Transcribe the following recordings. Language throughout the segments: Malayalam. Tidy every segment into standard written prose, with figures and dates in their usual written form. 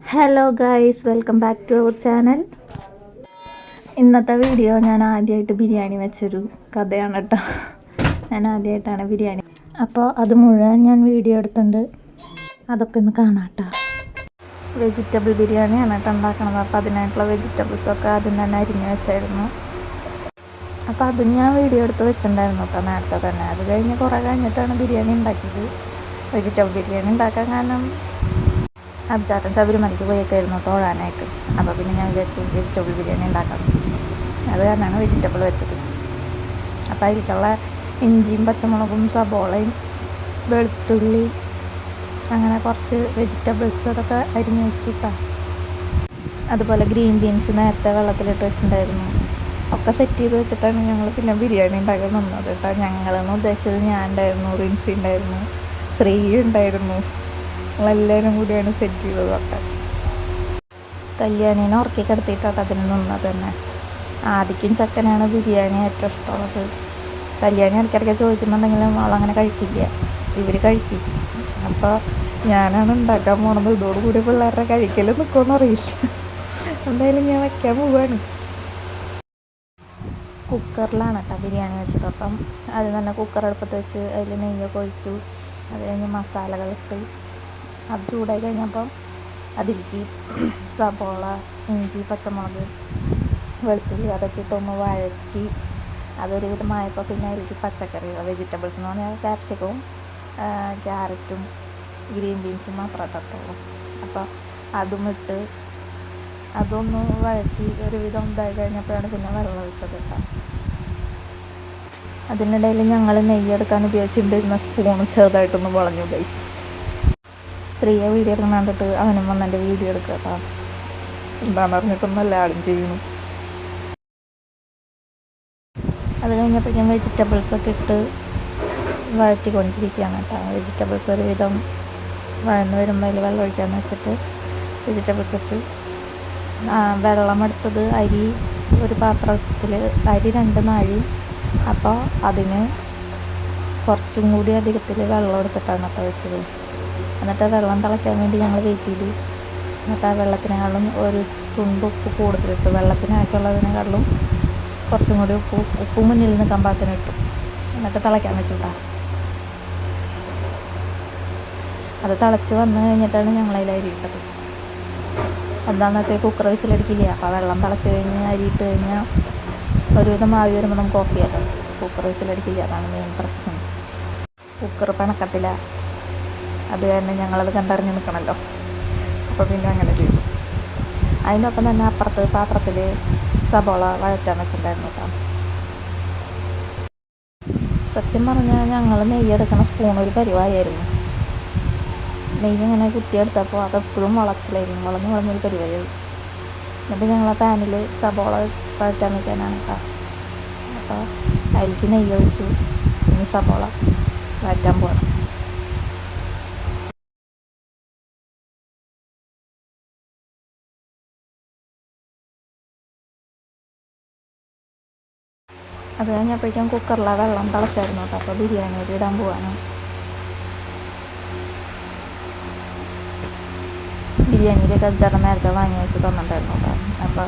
Hello guys, welcome back to our channel. ഇന്നത്തെ വീഡിയോ ഞാൻ ആദ്യമായിട്ട് ബിരിയാണി വെച്ചൊരു കഥയാണ് കേട്ടോ. ഞാൻ ആദ്യമായിട്ടാണ് ബിരിയാണി, അപ്പോൾ അത് മുഴുവൻ ഞാൻ വീഡിയോ എടുത്തിട്ടുണ്ട്. അതൊക്കെ ഒന്ന് കാണാം കേട്ടോ. വെജിറ്റബിൾ ബിരിയാണിയാണ് കേട്ടോ ഉണ്ടാക്കണത്. അപ്പോൾ അതിനായിട്ടുള്ള വെജിറ്റബിൾസൊക്കെ ആദ്യം തന്നെ അരിഞ്ഞ് വെച്ചായിരുന്നു. അപ്പോൾ അതും ഞാൻ വീഡിയോ എടുത്ത് വെച്ചിട്ടുണ്ടായിരുന്നു കേട്ടോ നേരത്തെ തന്നെ. അത് കഴിഞ്ഞ് കുറേ കഴിഞ്ഞിട്ടാണ് ബിരിയാണി ഉണ്ടാക്കിയത്. വെജിറ്റബിൾ ബിരിയാണി ഉണ്ടാക്കാൻ കാരണം അബ്ചാട്ടൻ ശബരിമലയ്ക്ക് പോയേക്കായിരുന്നു തൊഴാനായിട്ട്. അപ്പോൾ പിന്നെ ഞാൻ വിചാരിച്ചു വെജിറ്റബിൾ ബിരിയാണി ഉണ്ടാക്കാം. അത് കാരണമാണ് വെജിറ്റബിൾ വെച്ചത്. അപ്പോൾ അതിലേക്കുള്ള ഇഞ്ചിയും പച്ചമുളകും സബോളയും വെളുത്തുള്ളി അങ്ങനെ കുറച്ച് വെജിറ്റബിൾസ് അതൊക്കെ അരിഞ്ഞ് വെച്ചു കേട്ടോ. അതുപോലെ ഗ്രീൻ ബീൻസ് നേരത്തെ വെള്ളത്തിലിട്ട് വെച്ചിട്ടുണ്ടായിരുന്നു. ഒക്കെ സെറ്റ് ചെയ്ത് വെച്ചിട്ടാണ് ഞങ്ങൾ പിന്നെ ബിരിയാണി ഉണ്ടാക്കാൻ നിന്നത് കേട്ടോ. ഞങ്ങളെന്ന് ഉദ്ദേശിച്ചത് ഞാൻ ഉണ്ടായിരുന്നു, റിൻസി ഉണ്ടായിരുന്നു, ശ്രീ ഉണ്ടായിരുന്നു. ഞങ്ങളെല്ലാവരും കൂടിയാണ് സെറ്റ് ചെയ്തതൊക്കെ. കല്യാണീനെ ഉറക്കി കിടത്തിയിട്ടാണ് അതിന് നിന്നത് തന്നെ. ആദിക്കും ചക്കനാണ് ബിരിയാണി ഏറ്റവും ഇഷ്ടമുള്ളത്. കല്യാണി ഇടയ്ക്കിടയ്ക്ക് ചോദിക്കുന്നുണ്ടെങ്കിലും അവളങ്ങനെ കഴിക്കില്ല, ഇവർ കഴിക്കും. അപ്പോൾ ഞാനാണ് ഉണ്ടാക്കാൻ പോണത്. ഇതോടുകൂടി പിള്ളേരുടെ കഴിക്കൽ നിൽക്കുമെന്ന് അറിയില്ല. എന്തായാലും ഞാൻ വയ്ക്കാൻ പോവുകയാണ്. കുക്കറിലാണ് കേട്ടോ ബിരിയാണി വെച്ചത്. അപ്പം അത് തന്നെ കുക്കർ അടുപ്പത്ത് വെച്ച് അതിൽ നെയ്യൊക്കെ ഒഴിച്ചു. അത് കഴിഞ്ഞ് മസാലകളിട്ട് അത് ചൂടായി കഴിഞ്ഞപ്പം അതിലേക്ക് സബോള, ഇഞ്ചി, പച്ചമുളക്, വെളുത്തുള്ളി അതൊക്കെ ഇട്ടൊന്ന് വഴറ്റി അതൊരു വിധമായപ്പോൾ പിന്നെ അതിലേക്ക് പച്ചക്കറികൾ വെജിറ്റബിൾസ് എന്ന് പറഞ്ഞാൽ ക്യാപ്സിക്കവും ക്യാരറ്റും ഗ്രീൻ ബീൻസും മാത്രമേ ഇട്ടുള്ളൂ. അപ്പോൾ അതും ഇട്ട് അതൊന്ന് വഴറ്റി ഒരുവിധം ഇതായി കഴിഞ്ഞപ്പോഴാണ് പിന്നെ വെള്ളം ഒഴിച്ചത് കേട്ടോ. അതിനിടയിൽ ഞങ്ങൾ നെയ്യെടുക്കാൻ ഉപയോഗിച്ചിട്ടുണ്ടിരുന്ന സ്പൂൺ ചെറുതായിട്ടൊന്ന് വളഞ്ഞു ഗൈസ്. ശ്രീയെ വീഡിയോ ഒക്കെ കണ്ടിട്ട് അവനും വന്ന് എൻ്റെ വീഡിയോ എടുക്കുക കേട്ടോ. എന്താണെന്ന് അറിഞ്ഞിട്ടൊന്നുമല്ല ആളും ചെയ്യുന്നു. അത് കഴിഞ്ഞപ്പോഴേക്കും വെജിറ്റബിൾസൊക്കെ ഇട്ട് വഴറ്റിക്കൊണ്ടിരിക്കുകയാണ് കേട്ടോ. വെജിറ്റബിൾസ് ഒരുവിധം വഴന്ന് വരുമ്പോൾ അതിൽ വെള്ളം ഒഴിക്കാമെന്ന് വെച്ചിട്ട് വെജിറ്റബിൾസ് ഇട്ട് വെള്ളം എടുത്തത് അരി ഒരു പാത്രത്തിൽ അരി 2 നാഴി. അപ്പോൾ അതിന് കുറച്ചും കൂടി അധികത്തിൽ വെള്ളം എടുത്തിട്ടാണ് കേട്ടോ വെച്ചത്. എന്നിട്ട് വെള്ളം തിളയ്ക്കാൻ വേണ്ടി ഞങ്ങൾ വെയിറ്റ് ചെയ്തു. എന്നിട്ട് ആ വെള്ളത്തിനേക്കാളും ഒരു തുണ്ട് ഉപ്പ് കൂടുതലിട്ടു. വെള്ളത്തിന് ആവശ്യമുള്ളതിനേക്കാളും കുറച്ചും കൂടി ഉപ്പ് മുന്നിൽ നിൽക്കാൻ പാകത്തിന് ഇട്ടു. എന്നിട്ട് തിളയ്ക്കാൻ വെച്ചുട്ടാ. അത് തിളച്ച് വന്നു കഴിഞ്ഞിട്ടാണ് ഞങ്ങളതിൽ അരി ഇട്ടത്. എന്താണെന്ന് വെച്ചാൽ കുക്കർ വിസിലടിക്കില്ല. അപ്പോൾ വെള്ളം തിളച്ച് കഴിഞ്ഞ് അരി ഇട്ട് കഴിഞ്ഞാൽ ഒരുവിധം ആവി വരുമ്പോൾ നമുക്ക് ഓഫ് ചെയ്യാം. കുക്കർ വിസിലടിക്കില്ല, അതാണ് മെയിൻ പ്രശ്നം. കുക്കർ പിണക്കത്തില്ല. അത് കാരണം ഞങ്ങളത് കണ്ടറിഞ്ഞ് നിൽക്കണമല്ലോ. അപ്പോൾ പിന്നെ അങ്ങനെ ചെയ്തു. അതിനൊപ്പം തന്നെ അപ്പുറത്ത് പാത്രത്തിൽ സബോള വഴറ്റാൻ വെച്ചിട്ടുണ്ടായിരുന്നു കേട്ടോ. സത്യം പറഞ്ഞാൽ ഞങ്ങൾ നെയ്യെടുക്കണ സ്പൂൺ ഒരു പരിവായിരുന്നു. നെയ്യ് ഇങ്ങനെ കുത്തിയെടുത്തപ്പോൾ അതെപ്പോഴും വളച്ചിലായിരുന്നു, വളഞ്ഞൊരു പരിവായി. എന്നിട്ട് ഞങ്ങൾ ആ പാനിൽ സബോള വഴറ്റാൻ വയ്ക്കാനാണ് കേട്ടോ. അപ്പോൾ അതിലേക്ക് നെയ്യ് ഒഴിച്ചു. ഇനി സബോള വഴറ്റാൻ പോകണം. അത് കഴിഞ്ഞപ്പോഴേക്കും കുക്കറിലെ വെള്ളം തിളച്ചായിരുന്നു കേട്ടോ. അപ്പോൾ ബിരിയാണിയിൽ ഇടാൻ പോവാണ്. ബിരിയാണിയിലേക്ക് ചേട്ടൻ നേരത്തെ വാങ്ങി വെച്ച് തന്നിട്ടുണ്ടായിരുന്നു കേട്ടോ. അപ്പോൾ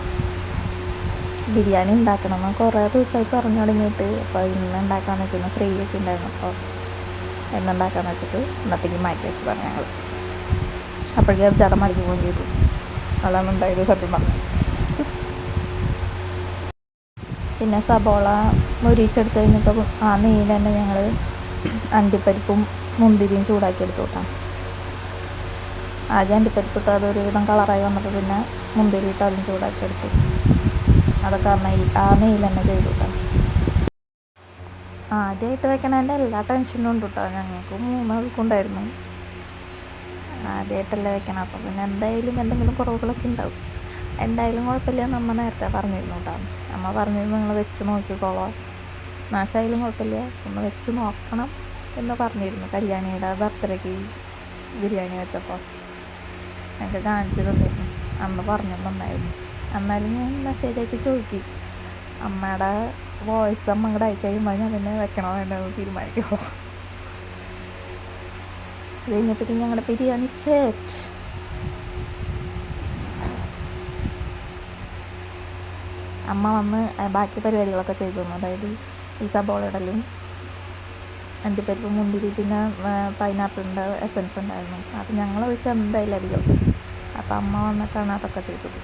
ബിരിയാണി ഉണ്ടാക്കണമെന്ന് കുറേ ദിവസമായി പറഞ്ഞു തുടങ്ങിയിട്ട്. അപ്പോൾ ഇന്ന് ഉണ്ടാക്കാമെന്ന് വെച്ചാൽ ശ്രീയൊക്കെ ഉണ്ടായിരുന്നു. അപ്പോൾ എന്നുണ്ടാക്കാമെന്ന് വെച്ചിട്ട് ഇന്നത്തേക്ക് മാറ്റി വെച്ചതാണ് ഞങ്ങൾ. അപ്പോഴേക്കും ചേട്ടൻ മടിക്ക് പോവുകയും ചെയ്തു. അതാണ് ഉണ്ടായത് സത്യം പറഞ്ഞു. പിന്നെ സബോള മൊരിച്ചെടുത്ത് കഴിഞ്ഞപ്പോൾ ആ നെയ്യിൽ തന്നെ ഞങ്ങൾ അണ്ടിപ്പരിപ്പും മുന്തിരിയും ചൂടാക്കി എടുത്തു കേട്ടോ. ആദ്യം അണ്ടിപ്പരിപ്പ് ഇട്ട് അതൊരുവിധം കളറായി വന്നപ്പോൾ പിന്നെ മുന്തിരി ഇട്ട് അതും ചൂടാക്കി എടുത്തു. അതൊക്കെ ആ നെയ്യിൽ തന്നെ ചെയ്തു കേട്ടോ. ആദ്യമായിട്ട് വെക്കണതിൻ്റെ എല്ലാ ടെൻഷനും ഉണ്ട് കേട്ടോ. ഞങ്ങൾക്ക് 3 ആൾക്കുണ്ടായിരുന്നു. ആദ്യമായിട്ടല്ലേ വെക്കണം. അപ്പോൾ പിന്നെ എന്തായാലും എന്തെങ്കിലും കുറവുകളൊക്കെ ഉണ്ടാവും. എന്തായാലും കുഴപ്പമില്ല, നമ്മൾ നേരത്തെ പറഞ്ഞിരുന്നു കേട്ടോ. അമ്മ പറഞ്ഞിരുന്നു നിങ്ങൾ വെച്ച് നോക്കിക്കോളോ, നാശമായാലും കുഴപ്പമില്ല, ഒന്ന് വെച്ച് നോക്കണം എന്ന് പറഞ്ഞിരുന്നു. കല്യാണിയുടെ ബർത്ത്ഡേക്ക് ബിരിയാണി വെച്ചപ്പോൾ എനിക്ക് കാണിച്ചു തന്നിരുന്നു. അന്ന് പറഞ്ഞിട്ടുണ്ടായിരുന്നു. എന്നാലും ഞാൻ മെസ്സേജ് അയച്ച് ചോദിക്കും. അമ്മയുടെ വോയിസ് അമ്മ അങ്ങോട്ട് അയച്ചു കഴിയുമ്പോൾ ഞാൻ പിന്നെ വെക്കണോ വേണ്ടതെന്ന് തീരുമാനിക്കുള്ളൂ. അത് കഴിഞ്ഞപ്പോഴത്തേക്കും ഞങ്ങളുടെ ബിരിയാണി സെറ്റ്. അമ്മ വന്ന് ബാക്കി പരിപാടികളൊക്കെ ചെയ്തു തന്നു. അതായത് ഈ സബോള ഇടലും അണ്ടിപ്പരിപ്പ് മുന്തിരി പിന്നെ പൈനാപ്പിളിൻ്റെ എസൻസ് ഉണ്ടായിരുന്നു. അത് ഞങ്ങൾ ഒഴിച്ചാൽ എന്തായാലും അധികം. അപ്പം അമ്മ വന്നിട്ടാണ് അതൊക്കെ ചെയ്തത്.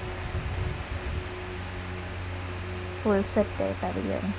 ഫുൾ സെറ്റായിട്ടാണ് ബിരിയാണി.